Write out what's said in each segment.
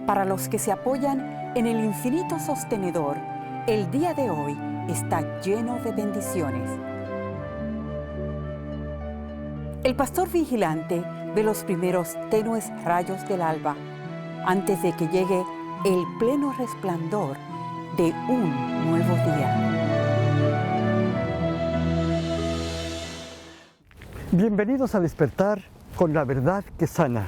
Para los que se apoyan en el infinito sostenedor, el día de hoy está lleno de bendiciones. El pastor vigilante ve los primeros tenues rayos del alba antes de que llegue el pleno resplandor de un nuevo día. Bienvenidos a Despertar con la verdad que sana.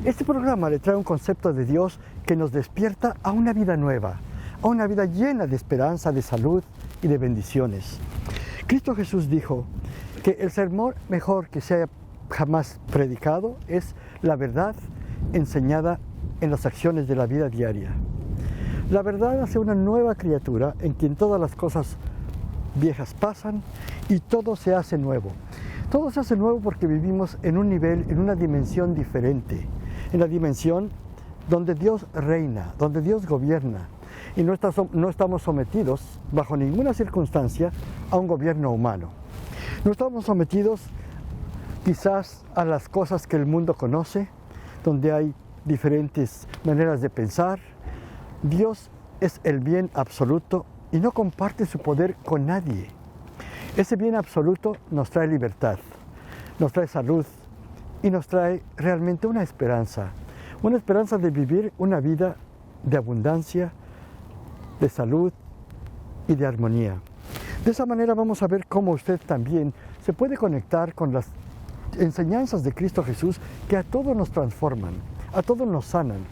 Este programa le trae un concepto de Dios que nos despierta a una vida nueva, a una vida llena de esperanza, de salud y de bendiciones. Cristo Jesús dijo que el sermón mejor que se haya jamás predicado es la verdad enseñada en las acciones de la vida diaria. La verdad hace una nueva criatura en quien todas las cosas viejas pasan y todo se hace nuevo. Todo se hace nuevo porque vivimos en un nivel, en una dimensión diferente, en la dimensión donde Dios reina, donde Dios gobierna y no estamos sometidos bajo ninguna circunstancia a un gobierno humano. No estamos sometidos quizás a las cosas que el mundo conoce, donde hay diferentes maneras de pensar. Dios es el bien absoluto y no comparte su poder con nadie. Ese bien absoluto nos trae libertad, nos trae salud y nos trae realmente una esperanza de vivir una vida de abundancia, de salud y de armonía. De esa manera vamos a ver cómo usted también se puede conectar con las enseñanzas de Cristo Jesús que a todos nos transforman, a todos nos sanan,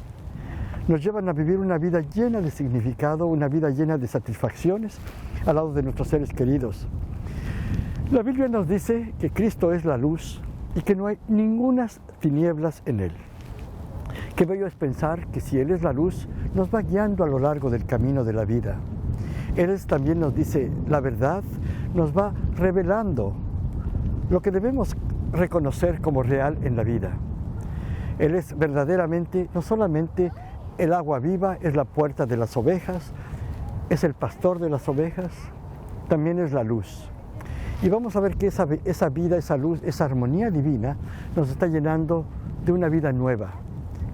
nos llevan a vivir una vida llena de significado, una vida llena de satisfacciones al lado de nuestros seres queridos. La Biblia nos dice que Cristo es la luz y que no hay ningunas tinieblas en Él. Qué bello es pensar que si Él es la luz, nos va guiando a lo largo del camino de la vida. Él también nos dice la verdad, nos va revelando lo que debemos reconocer como real en la vida. Él es verdaderamente, no solamente el agua viva, es la puerta de las ovejas, es el pastor de las ovejas, también es la luz. Y vamos a ver que esa vida, esa luz, esa armonía divina nos está llenando de una vida nueva.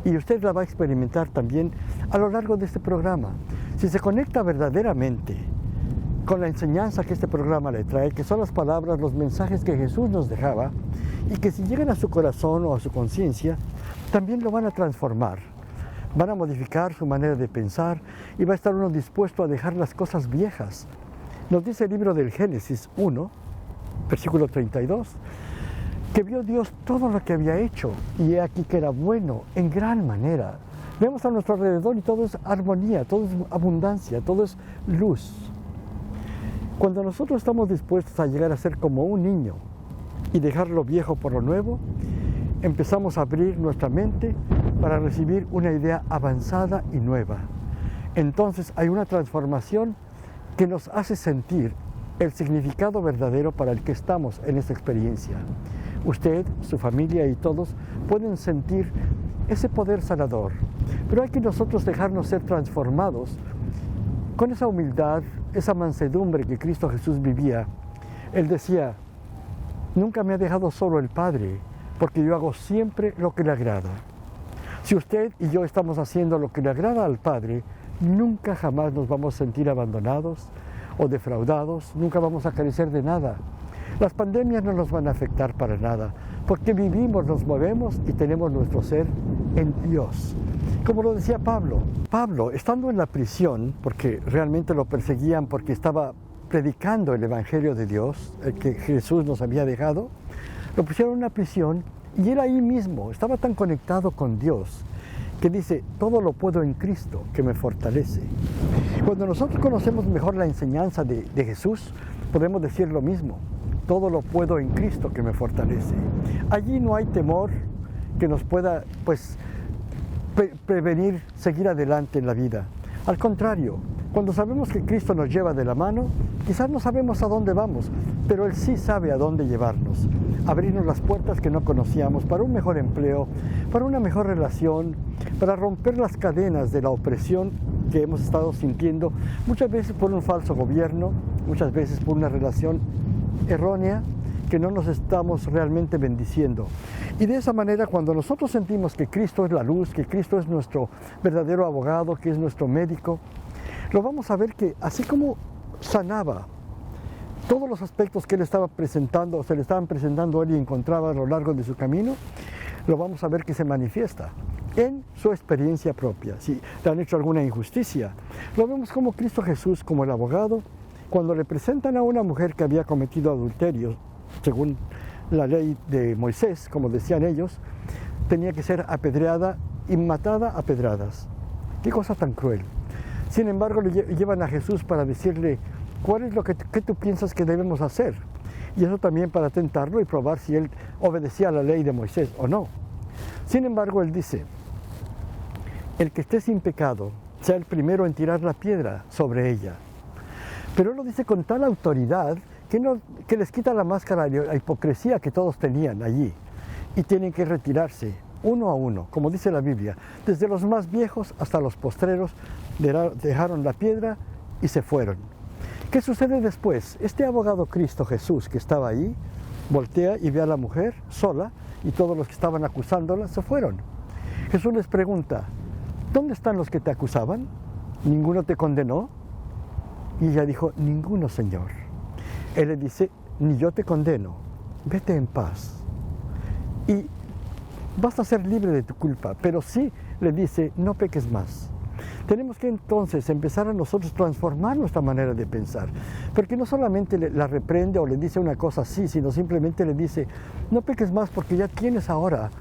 Y usted la va a experimentar también a lo largo de este programa. Si se conecta verdaderamente con la enseñanza que este programa le trae, que son las palabras, los mensajes que Jesús nos dejaba, y que si llegan a su corazón o a su conciencia, también lo van a transformar. Van a modificar su manera de pensar y va a estar uno dispuesto a dejar las cosas viejas. Nos dice el libro del Génesis 1, versículo 32, que vio Dios todo lo que había hecho y he aquí que era bueno en gran manera. Vemos a nuestro alrededor y todo es armonía, todo es abundancia, todo es luz. Cuando nosotros estamos dispuestos a llegar a ser como un niño y dejar lo viejo por lo nuevo, empezamos a abrir nuestra mente para recibir una idea avanzada y nueva. Entonces hay una transformación que nos hace sentir el significado verdadero para el que estamos en esta experiencia. Usted, su familia y todos pueden sentir ese poder sanador, pero hay que nosotros dejarnos ser transformados con esa humildad, esa mansedumbre que Cristo Jesús vivía. Él decía, nunca me ha dejado solo el Padre, porque yo hago siempre lo que le agrada. Si usted y yo estamos haciendo lo que le agrada al Padre, nunca jamás nos vamos a sentir abandonados o defraudados, nunca vamos a carecer de nada. Las pandemias no nos van a afectar para nada, porque vivimos, nos movemos y tenemos nuestro ser en Dios. Como lo decía Pablo, estando en la prisión, porque realmente lo perseguían porque estaba predicando el Evangelio de Dios, el que Jesús nos había dejado, lo pusieron en una prisión y él ahí mismo estaba tan conectado con Dios que dice, todo lo puedo en Cristo que me fortalece. Cuando nosotros conocemos mejor la enseñanza de Jesús, podemos decir lo mismo, todo lo puedo en Cristo que me fortalece. Allí no hay temor que nos pueda prevenir seguir adelante en la vida. Al contrario, cuando sabemos que Cristo nos lleva de la mano, quizás no sabemos a dónde vamos, pero Él sí sabe a dónde llevarnos. Abrirnos las puertas que no conocíamos para un mejor empleo, para una mejor relación, para romper las cadenas de la opresión que hemos estado sintiendo, muchas veces por un falso gobierno, muchas veces por una relación errónea que no nos estamos realmente bendiciendo. Y de esa manera, cuando nosotros sentimos que Cristo es la luz, que Cristo es nuestro verdadero abogado, que es nuestro médico, lo vamos a ver que así como sanaba todos los aspectos que él estaba presentando, o se le estaban presentando a él y encontraba a lo largo de su camino, lo vamos a ver que se manifiesta en su experiencia propia. Si le han hecho alguna injusticia, lo vemos como Cristo Jesús, como el abogado, cuando le presentan a una mujer que había cometido adulterio, según la ley de Moisés, como decían ellos, tenía que ser apedreada y matada a pedradas. Qué cosa tan cruel. Sin embargo, le llevan a Jesús para decirle, ¿cuál es lo que tú piensas que debemos hacer? Y eso también para tentarlo y probar si él obedecía a la ley de Moisés o no. Sin embargo, él dice, el que esté sin pecado sea el primero en tirar la piedra sobre ella. Pero él lo dice con tal autoridad que les quita la máscara de la hipocresía que todos tenían allí. Y tienen que retirarse uno a uno, como dice la Biblia. Desde los más viejos hasta los postreros dejaron la piedra y se fueron. ¿Qué sucede después? Este abogado Cristo Jesús que estaba ahí, voltea y ve a la mujer sola y todos los que estaban acusándola se fueron. Jesús les pregunta, ¿dónde están los que te acusaban? ¿Ninguno te condenó? Y ella dijo, ninguno, Señor. Él le dice, ni yo te condeno, vete en paz. Y vas a ser libre de tu culpa, pero sí le dice, no peques más. Tenemos que entonces empezar a nosotros transformar nuestra manera de pensar, porque no solamente la reprende o le dice una cosa así, sino simplemente le dice, no peques más porque ya tienes ahora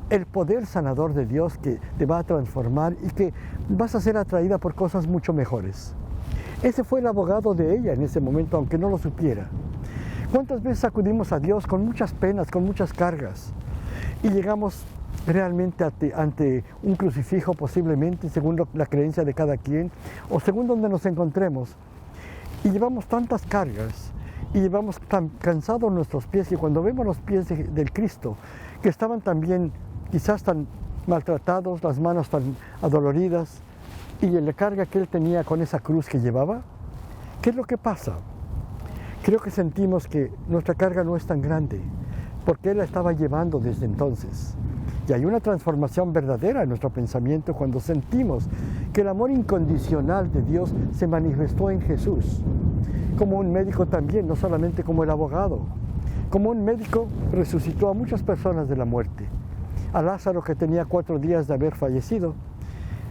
el poder sanador de Dios que te va a transformar y que vas a ser atraída por cosas mucho mejores. Ese fue el abogado de ella en ese momento, aunque no lo supiera. ¿Cuántas veces acudimos a Dios con muchas penas, con muchas cargas? Y llegamos realmente ante un crucifijo posiblemente, según la creencia de cada quien, o según donde nos encontremos. Y llevamos tantas cargas, y llevamos tan cansados nuestros pies, que cuando vemos los pies del Cristo, que estaban también quizás tan maltratados, las manos tan adoloridas, y la carga que él tenía con esa cruz que llevaba, ¿qué es lo que pasa? Creo que sentimos que nuestra carga no es tan grande, porque él la estaba llevando desde entonces. Y hay una transformación verdadera en nuestro pensamiento cuando sentimos que el amor incondicional de Dios se manifestó en Jesús, como un médico también, no solamente como el abogado. Como un médico resucitó a muchas personas de la muerte. A Lázaro, que tenía 4 días de haber fallecido,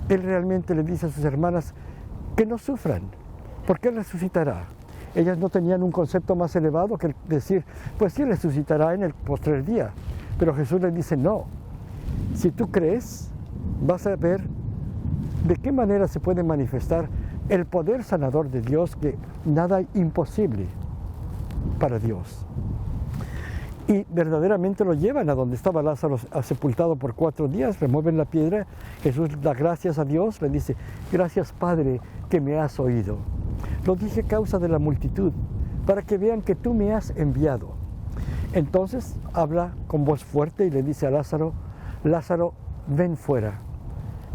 él realmente le dice a sus hermanas que no sufran, porque él resucitará. Ellas no tenían un concepto más elevado que decir, pues sí, resucitará en el postrer día. Pero Jesús les dice, no, si tú crees, vas a ver de qué manera se puede manifestar el poder sanador de Dios, que nada hay imposible para Dios. Y verdaderamente lo llevan a donde estaba Lázaro sepultado por 4 días, remueven la piedra, Jesús da gracias a Dios, le dice, gracias Padre que me has oído. Lo dije a causa de la multitud, para que vean que tú me has enviado. Entonces habla con voz fuerte y le dice a Lázaro, Lázaro, ven fuera.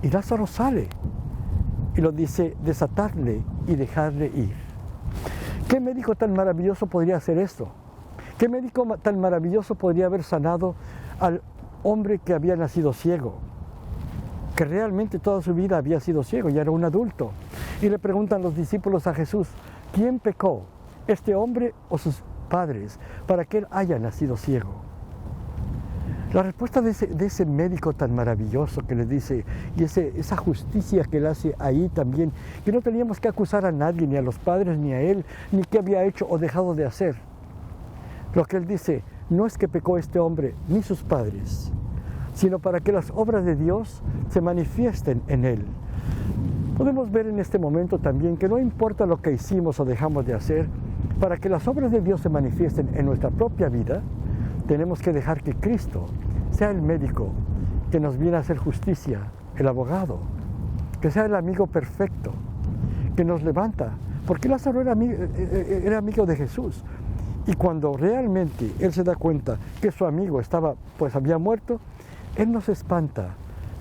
Y Lázaro sale y lo dice, desatarle y dejarle ir. ¿Qué médico tan maravilloso podría hacer esto? ¿Qué médico tan maravilloso podría haber sanado al hombre que había nacido ciego? Que realmente toda su vida había sido ciego, ya era un adulto. Y le preguntan los discípulos a Jesús, ¿quién pecó, este hombre o sus padres, para que él haya nacido ciego? La respuesta de ese médico tan maravilloso que le dice, y esa justicia que él hace ahí también, que no teníamos que acusar a nadie, ni a los padres, ni a él, ni qué había hecho o dejado de hacer. Lo que él dice, no es que pecó este hombre, ni sus padres, sino para que las obras de Dios se manifiesten en él. Podemos ver en este momento también que no importa lo que hicimos o dejamos de hacer, para que las obras de Dios se manifiesten en nuestra propia vida, tenemos que dejar que Cristo sea el médico que nos viene a hacer justicia, el abogado, que sea el amigo perfecto, que nos levanta, porque Lázaro era amigo de Jesús. Y cuando realmente él se da cuenta que su amigo había muerto, él no se espanta,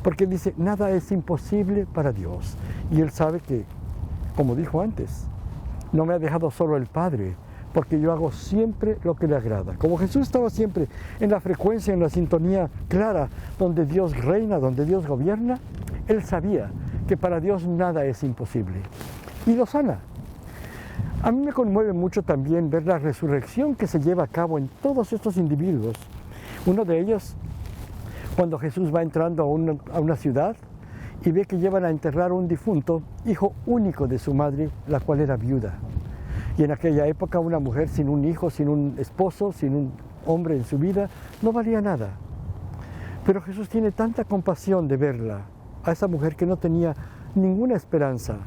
porque dice, nada es imposible para Dios. Y él sabe que, como dijo antes, no me ha dejado solo el Padre, porque yo hago siempre lo que le agrada. Como Jesús estaba siempre en la frecuencia, en la sintonía clara, donde Dios reina, donde Dios gobierna, Él sabía que para Dios nada es imposible. Y lo sana. A mí me conmueve mucho también ver la resurrección que se lleva a cabo en todos estos individuos. Uno de ellos, cuando Jesús va entrando a una ciudad y ve que llevan a enterrar a un difunto, hijo único de su madre, la cual era viuda. Y en aquella época una mujer sin un hijo, sin un esposo, sin un hombre en su vida, no valía nada. Pero Jesús tiene tanta compasión de verla, a esa mujer que no tenía ninguna esperanza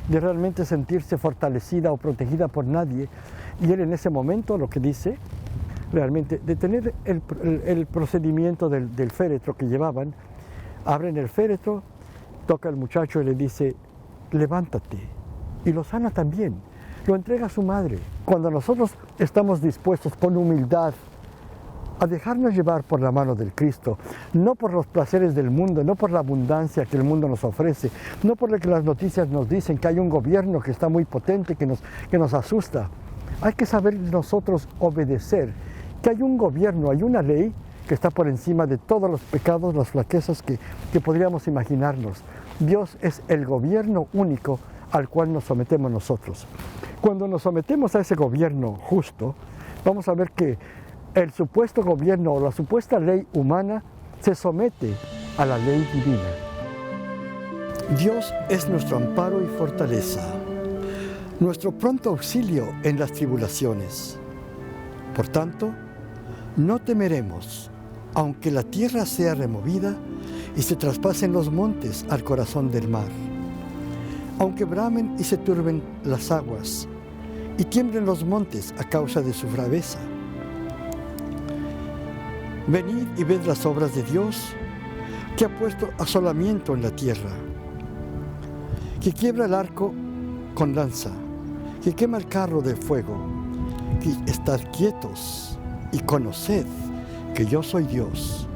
de realmente sentirse fortalecida o protegida por nadie. Y Él en ese momento lo que dice, realmente, detener el procedimiento del féretro que llevaban, abren el féretro, toca al muchacho y le dice, levántate, y lo sana también. Lo entrega a su madre. Cuando nosotros estamos dispuestos con humildad a dejarnos llevar por la mano del Cristo, no por los placeres del mundo, no por la abundancia que el mundo nos ofrece, no por lo que las noticias nos dicen, que hay un gobierno que está muy potente, que nos asusta. Hay que saber nosotros obedecer, que hay un gobierno, hay una ley que está por encima de todos los pecados, las flaquezas que podríamos imaginarnos. Dios es el gobierno único al cual nos sometemos nosotros. Cuando nos sometemos a ese gobierno justo, vamos a ver que el supuesto gobierno o la supuesta ley humana se somete a la ley divina. Dios es nuestro amparo y fortaleza, nuestro pronto auxilio en las tribulaciones. Por tanto, no temeremos, aunque la tierra sea removida y se traspasen los montes al corazón del mar, aunque bramen y se turben las aguas y tiemblen los montes a causa de su braveza. Venid y ved las obras de Dios, que ha puesto asolamiento en la tierra, que quiebra el arco con lanza, que quema el carro de fuego. Que estad quietos y conoced que yo soy Dios.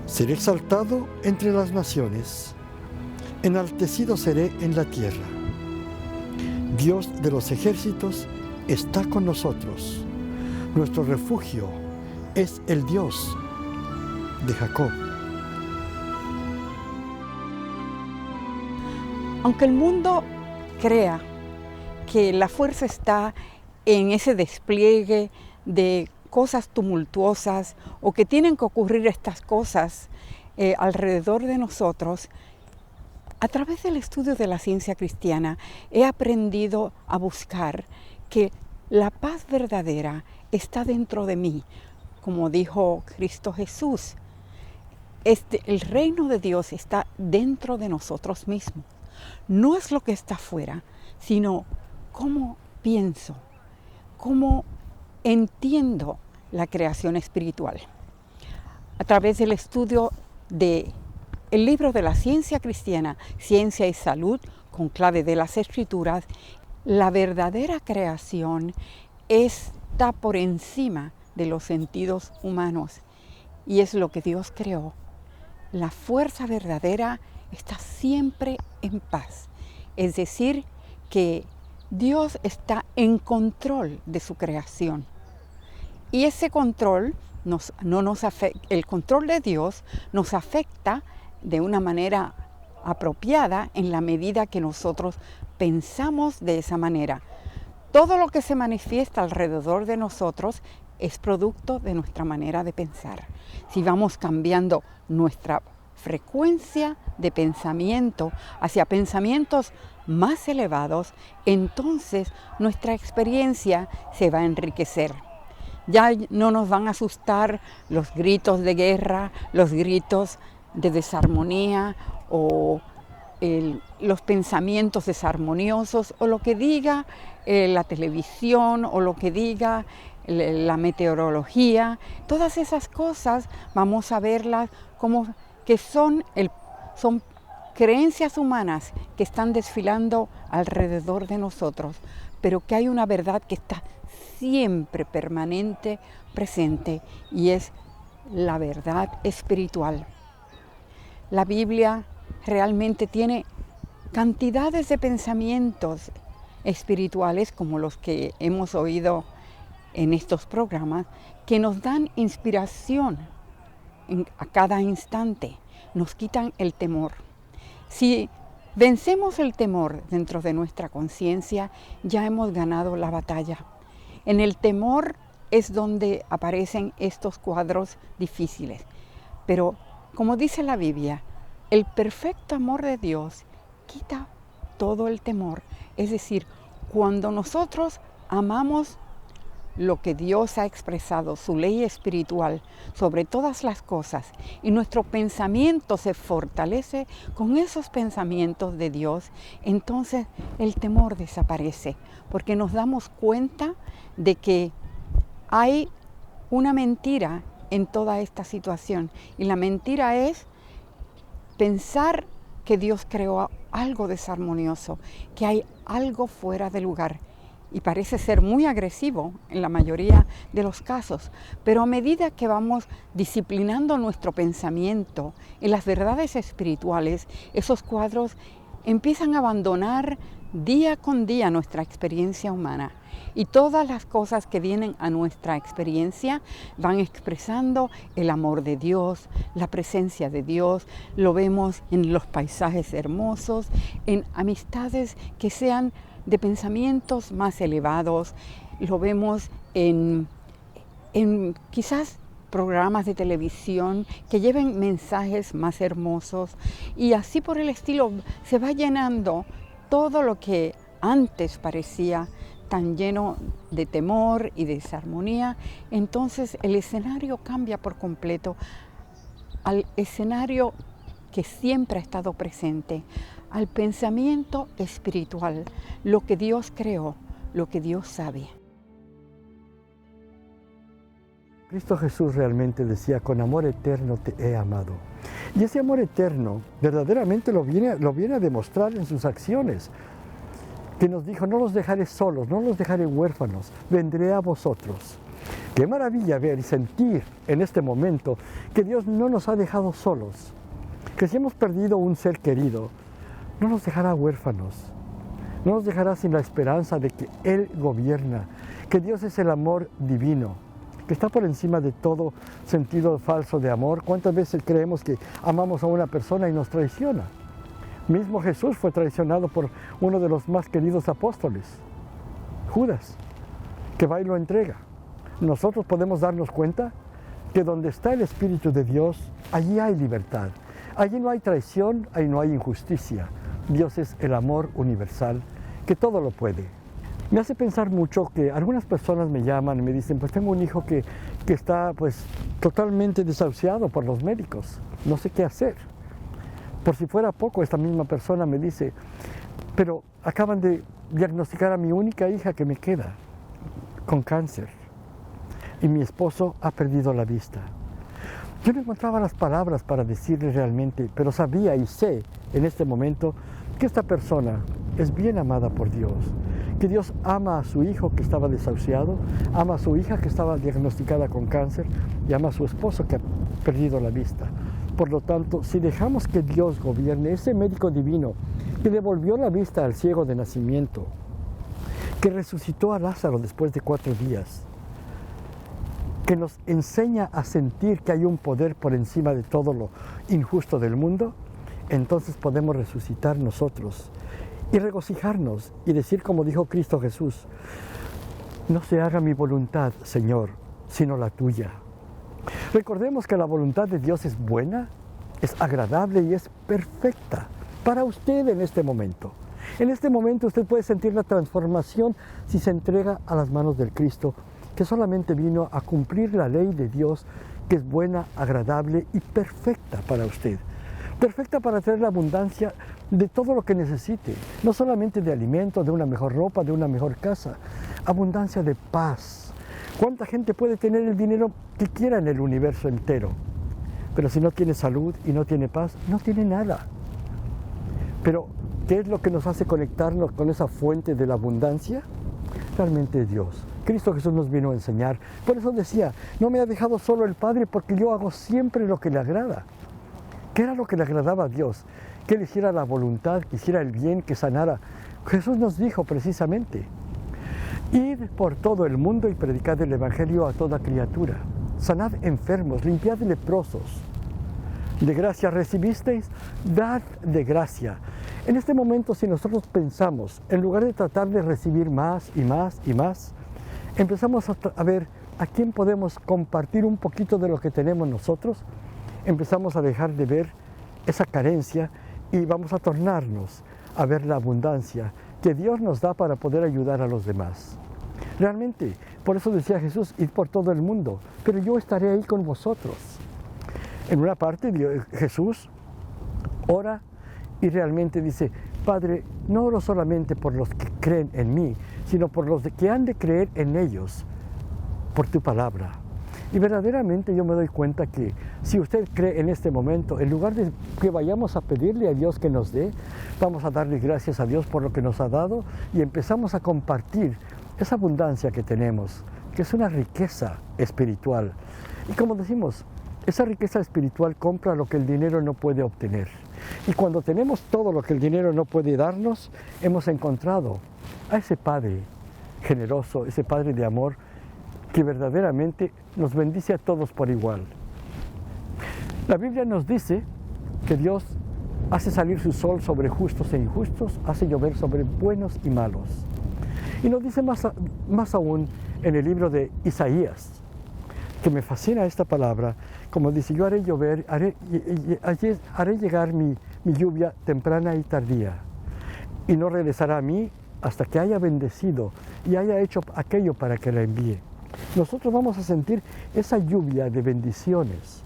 Seré exaltado entre las naciones, enaltecido seré en la tierra. Dios de los ejércitos está con nosotros. Nuestro refugio es el Dios de Jacob. Aunque el mundo crea que la fuerza está en ese despliegue de cosas tumultuosas o que tienen que ocurrir estas cosas alrededor de nosotros, a través del estudio de la ciencia cristiana he aprendido a buscar que la paz verdadera está dentro de mí. Como dijo Cristo Jesús, el reino de Dios está dentro de nosotros mismos. No es lo que está afuera, sino cómo pienso, cómo entiendo la creación espiritual. A través del estudio del libro de la ciencia cristiana, Ciencia y Salud, con clave de las Escrituras, la verdadera creación está por encima de los sentidos humanos y es lo que Dios creó. La fuerza verdadera está siempre en paz, es decir, que Dios está en control de su creación. Y ese control, el control de Dios nos afecta de una manera apropiada en la medida que nosotros pensamos de esa manera. Todo lo que se manifiesta alrededor de nosotros es producto de nuestra manera de pensar. Si vamos cambiando nuestra frecuencia de pensamiento hacia pensamientos más elevados, entonces nuestra experiencia se va a enriquecer. Ya no nos van a asustar los gritos de guerra, los gritos de desarmonía o los pensamientos desarmoniosos o lo que diga la televisión o lo que diga la meteorología. Todas esas cosas vamos a verlas como que son creencias humanas que están desfilando alrededor de nosotros, pero que hay una verdad que está siempre permanente, presente, y es la verdad espiritual. La Biblia realmente tiene cantidades de pensamientos espirituales como los que hemos oído en estos programas que nos dan inspiración a cada instante, nos quitan el temor. Si vencemos el temor dentro de nuestra conciencia, ya hemos ganado la batalla. En el temor es donde aparecen estos cuadros difíciles. Pero, como dice la Biblia, el perfecto amor de Dios quita todo el temor. Es decir, cuando nosotros amamos lo que Dios ha expresado, su ley espiritual sobre todas las cosas, y nuestro pensamiento se fortalece con esos pensamientos de Dios, entonces el temor desaparece, porque nos damos cuenta de que hay una mentira en toda esta situación, y la mentira es pensar que Dios creó algo desarmonioso, que hay algo fuera de lugar. Y parece ser muy agresivo en la mayoría de los casos, pero a medida que vamos disciplinando nuestro pensamiento en las verdades espirituales, esos cuadros empiezan a abandonar día con día nuestra experiencia humana. Y todas las cosas que vienen a nuestra experiencia van expresando el amor de Dios, la presencia de Dios. Lo vemos en los paisajes hermosos, en amistades que sean de pensamientos más elevados. Lo vemos en quizás programas de televisión que lleven mensajes más hermosos. Y así por el estilo se va llenando todo lo que antes parecía tan lleno de temor y de desarmonía. Entonces el escenario cambia por completo al escenario que siempre ha estado presente, al pensamiento espiritual, lo que Dios creó, lo que Dios sabe. Cristo Jesús realmente decía, con amor eterno te he amado. Y ese amor eterno verdaderamente lo viene a demostrar en sus acciones, que nos dijo, no los dejaré solos, no los dejaré huérfanos, vendré a vosotros. Qué maravilla ver y sentir en este momento que Dios no nos ha dejado solos, que si hemos perdido un ser querido, no nos dejará huérfanos, no nos dejará sin la esperanza de que Él gobierna, que Dios es el amor divino, que está por encima de todo sentido falso de amor. ¿Cuántas veces creemos que amamos a una persona y nos traiciona? Mismo Jesús fue traicionado por uno de los más queridos apóstoles, Judas, que va y lo entrega. Nosotros podemos darnos cuenta que donde está el Espíritu de Dios, allí hay libertad. Allí no hay traición, ahí no hay injusticia. Dios es el amor universal, que todo lo puede. Me hace pensar mucho que algunas personas me llaman y me dicen, pues tengo un hijo que está pues totalmente desahuciado por los médicos, no sé qué hacer. Por si fuera poco, esta misma persona me dice, pero acaban de diagnosticar a mi única hija que me queda con cáncer y mi esposo ha perdido la vista. Yo no encontraba las palabras para decirle realmente, pero sabía y sé en este momento que esta persona es bien amada por Dios, que Dios ama a su hijo que estaba desahuciado, ama a su hija que estaba diagnosticada con cáncer y ama a su esposo que ha perdido la vista. Por lo tanto, si dejamos que Dios gobierne, ese médico divino que devolvió la vista al ciego de nacimiento, que resucitó a Lázaro después de 4 días, que nos enseña a sentir que hay un poder por encima de todo lo injusto del mundo, entonces podemos resucitar nosotros y regocijarnos y decir como dijo Cristo Jesús, no se haga mi voluntad, Señor, sino la tuya. Recordemos que la voluntad de Dios es buena, es agradable y es perfecta para usted en este momento. En este momento usted puede sentir la transformación si se entrega a las manos del Cristo, que solamente vino a cumplir la ley de Dios, que es buena, agradable y perfecta para usted. Perfecta para traer la abundancia de todo lo que necesite, no solamente de alimentos, de una mejor ropa, de una mejor casa, abundancia de paz. ¿Cuánta gente puede tener el dinero que quiera en el universo entero? Pero si no tiene salud y no tiene paz, no tiene nada. Pero, ¿qué es lo que nos hace conectarnos con esa fuente de la abundancia? Realmente Dios. Cristo Jesús nos vino a enseñar. Por eso decía, no me ha dejado solo el Padre porque yo hago siempre lo que le agrada. ¿Qué era lo que le agradaba a Dios? Que Él hiciera la voluntad, que hiciera el bien, que sanara. Jesús nos dijo precisamente. Id por todo el mundo y predicad el Evangelio a toda criatura. Sanad enfermos, limpiad leprosos. De gracia recibisteis, dad de gracia. En este momento, si nosotros pensamos, en lugar de tratar de recibir más y más y más, empezamos a ver a quién podemos compartir un poquito de lo que tenemos nosotros, empezamos a dejar de ver esa carencia y vamos a tornarnos a ver la abundancia que Dios nos da para poder ayudar a los demás. Realmente, por eso decía Jesús, id por todo el mundo, pero yo estaré ahí con vosotros. En una parte Jesús ora y realmente dice, Padre, no oro solamente por los que creen en mí, sino por los que han de creer en ellos, por tu palabra. Y verdaderamente yo me doy cuenta que si usted cree en este momento, en lugar de que vayamos a pedirle a Dios que nos dé, vamos a darle gracias a Dios por lo que nos ha dado y empezamos a compartir esa abundancia que tenemos, que es una riqueza espiritual. Y como decimos, esa riqueza espiritual compra lo que el dinero no puede obtener. Y cuando tenemos todo lo que el dinero no puede darnos, hemos encontrado a ese Padre generoso, ese Padre de amor, que verdaderamente nos bendice a todos por igual. La Biblia nos dice que Dios hace salir su sol sobre justos e injustos, hace llover sobre buenos y malos. Y nos dice más aún en el libro de Isaías, que me fascina esta palabra, como dice, yo haré llover, haré llegar mi lluvia temprana y tardía, y no regresará a mí hasta que haya bendecido y haya hecho aquello para que la envíe. Nosotros vamos a sentir esa lluvia de bendiciones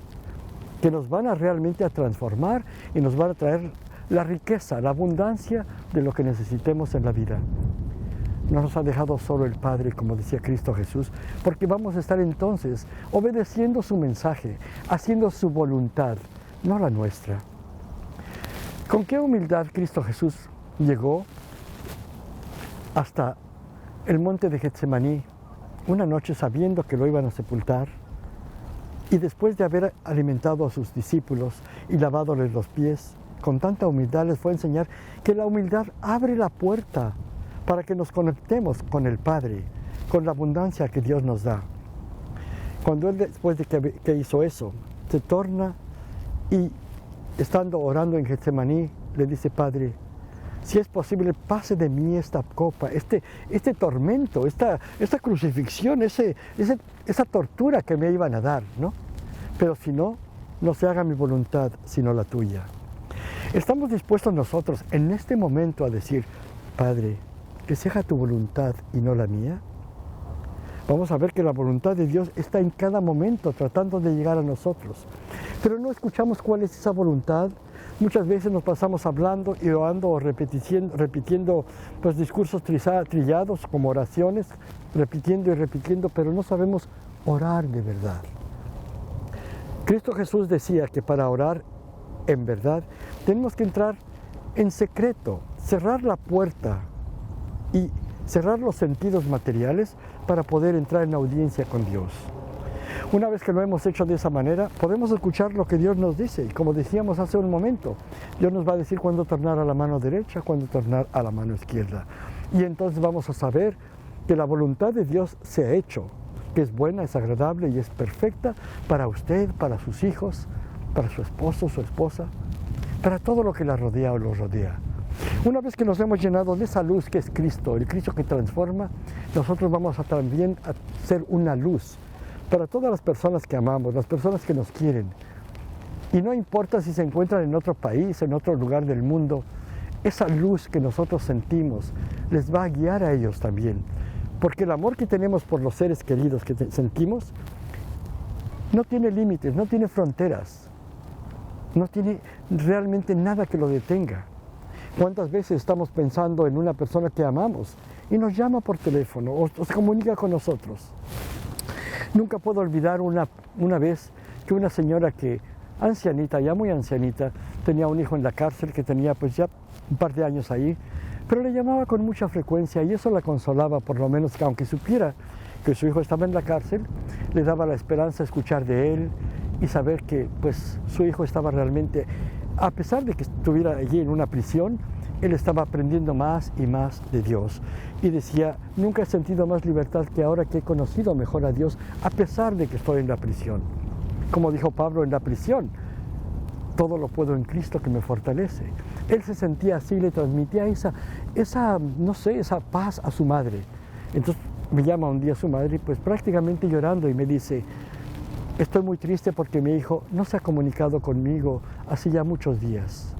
que nos van a realmente a transformar y nos van a traer la riqueza, la abundancia de lo que necesitemos en la vida. No nos ha dejado solo el Padre, como decía Cristo Jesús, porque vamos a estar entonces obedeciendo su mensaje, haciendo su voluntad, no la nuestra. ¿Con qué humildad Cristo Jesús llegó hasta el monte de Getsemaní una noche sabiendo que lo iban a sepultar? Y después de haber alimentado a sus discípulos y lavándoles los pies, con tanta humildad les fue a enseñar que la humildad abre la puerta para que nos conectemos con el Padre, con la abundancia que Dios nos da. Cuando Él, después de que hizo eso, se torna y, estando orando en Getsemaní, le dice, Padre, si es posible, pase de mí esta copa, este tormento, esta crucifixión, esa tortura que me iban a dar, ¿no? Pero si no, no se haga mi voluntad, sino la tuya. Estamos dispuestos nosotros en este momento a decir, Padre, que se haga tu voluntad y no la mía. Vamos a ver que la voluntad de Dios está en cada momento tratando de llegar a nosotros. Pero no escuchamos cuál es esa voluntad. Muchas veces nos pasamos hablando y orando o repitiendo pues, discursos trillados como oraciones, repitiendo y repitiendo, pero no sabemos orar de verdad. Cristo Jesús decía que para orar en verdad tenemos que entrar en secreto, cerrar la puerta y cerrar los sentidos materiales para poder entrar en audiencia con Dios. Una vez que lo hemos hecho de esa manera, podemos escuchar lo que Dios nos dice. Y como decíamos hace un momento, Dios nos va a decir cuándo tornar a la mano derecha, cuándo tornar a la mano izquierda. Y entonces vamos a saber que la voluntad de Dios se ha hecho, que es buena, es agradable y es perfecta para usted, para sus hijos, para su esposo, su esposa, para todo lo que la rodea o los rodea. Una vez que nos hemos llenado de esa luz que es Cristo, el Cristo que transforma, nosotros vamos a también a ser una luz para todas las personas que amamos, las personas que nos quieren. Y no importa si se encuentran en otro país, en otro lugar del mundo, esa luz que nosotros sentimos les va a guiar a ellos también. Porque el amor que tenemos por los seres queridos que sentimos no tiene límites, no tiene fronteras, no tiene realmente nada que lo detenga. ¿Cuántas veces estamos pensando en una persona que amamos y nos llama por teléfono o se comunica con nosotros? Nunca puedo olvidar una vez que una señora que, ancianita, ya muy ancianita, tenía un hijo en la cárcel que tenía pues ya un par de años ahí, pero le llamaba con mucha frecuencia y eso la consolaba, por lo menos que aunque supiera que su hijo estaba en la cárcel, le daba la esperanza de escuchar de él y saber que pues su hijo estaba realmente, a pesar de que estuviera allí en una prisión, él estaba aprendiendo más y más de Dios. Y decía, nunca he sentido más libertad que ahora que he conocido mejor a Dios, a pesar de que estoy en la prisión. Como dijo Pablo en la prisión, todo lo puedo en Cristo que me fortalece. Él se sentía así, le transmitía esa paz a su madre. Entonces me llama un día su madre, pues prácticamente llorando, y me dice, estoy muy triste porque mi hijo no se ha comunicado conmigo hace ya muchos días.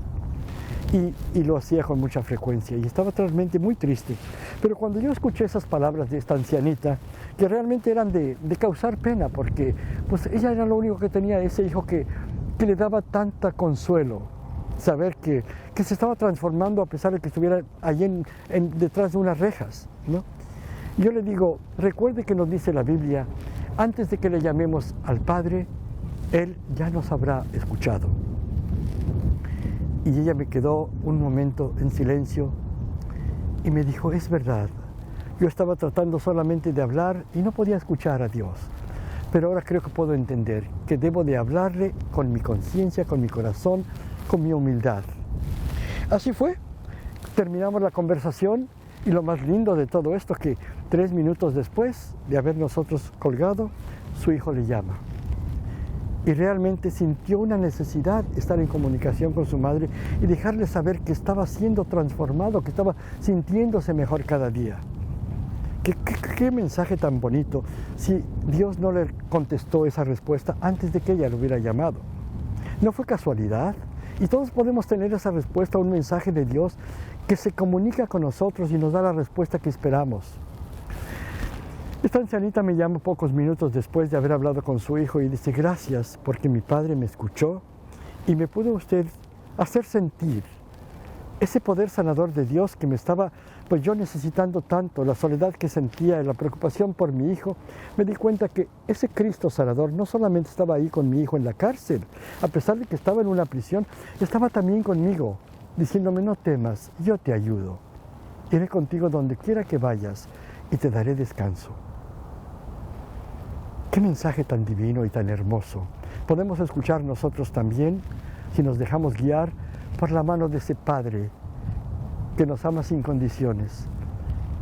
Y lo hacía con mucha frecuencia y estaba realmente muy triste. Pero cuando yo escuché esas palabras de esta ancianita, que realmente eran de causar pena, porque pues ella era lo único que tenía, ese hijo que le daba tanta consuelo, saber que se estaba transformando a pesar de que estuviera allí detrás de unas rejas, ¿no? Yo le digo, recuerde que nos dice la Biblia, antes de que le llamemos al Padre, Él ya nos habrá escuchado. Y ella me quedó un momento en silencio y me dijo, es verdad, yo estaba tratando solamente de hablar y no podía escuchar a Dios. Pero ahora creo que puedo entender que debo de hablarle con mi conciencia, con mi corazón, con mi humildad. Así fue, terminamos la conversación y lo más lindo de todo esto es que 3 minutos después de haber nosotros colgado, su hijo le llama. Y realmente sintió una necesidad de estar en comunicación con su madre y dejarle saber que estaba siendo transformado, que estaba sintiéndose mejor cada día. ¿Qué mensaje tan bonito si Dios no le contestó esa respuesta antes de que ella lo hubiera llamado? No fue casualidad. Y todos podemos tener esa respuesta, un mensaje de Dios que se comunica con nosotros y nos da la respuesta que esperamos. Esta ancianita me llama pocos minutos después de haber hablado con su hijo y dice, gracias porque mi padre me escuchó y me pudo usted hacer sentir ese poder sanador de Dios que me estaba, pues yo necesitando tanto, la soledad que sentía, la preocupación por mi hijo. Me di cuenta que ese Cristo sanador no solamente estaba ahí con mi hijo en la cárcel, a pesar de que estaba en una prisión, estaba también conmigo, diciéndome, no temas, yo te ayudo. Iré contigo donde quiera que vayas y te daré descanso. Qué mensaje tan divino y tan hermoso. Podemos escuchar nosotros también si nos dejamos guiar por la mano de ese Padre que nos ama sin condiciones,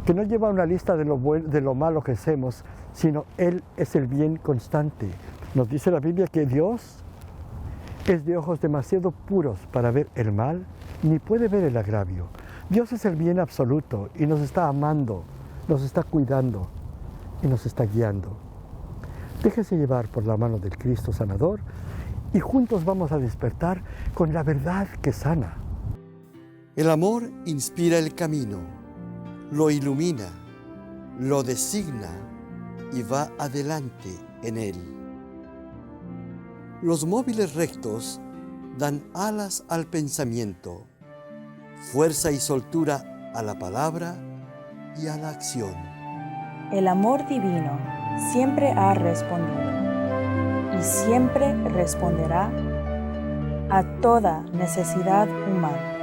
que no lleva una lista de lo malo que hacemos, sino Él es el bien constante. Nos dice la Biblia que Dios es de ojos demasiado puros para ver el mal, ni puede ver el agravio. Dios es el bien absoluto y nos está amando, nos está cuidando y nos está guiando. Déjese llevar por la mano del Cristo sanador y juntos vamos a despertar con la verdad que sana. El amor inspira el camino, lo ilumina, lo designa y va adelante en él. Los móviles rectos dan alas al pensamiento, fuerza y soltura a la palabra y a la acción. El amor divino siempre ha respondido y siempre responderá a toda necesidad humana.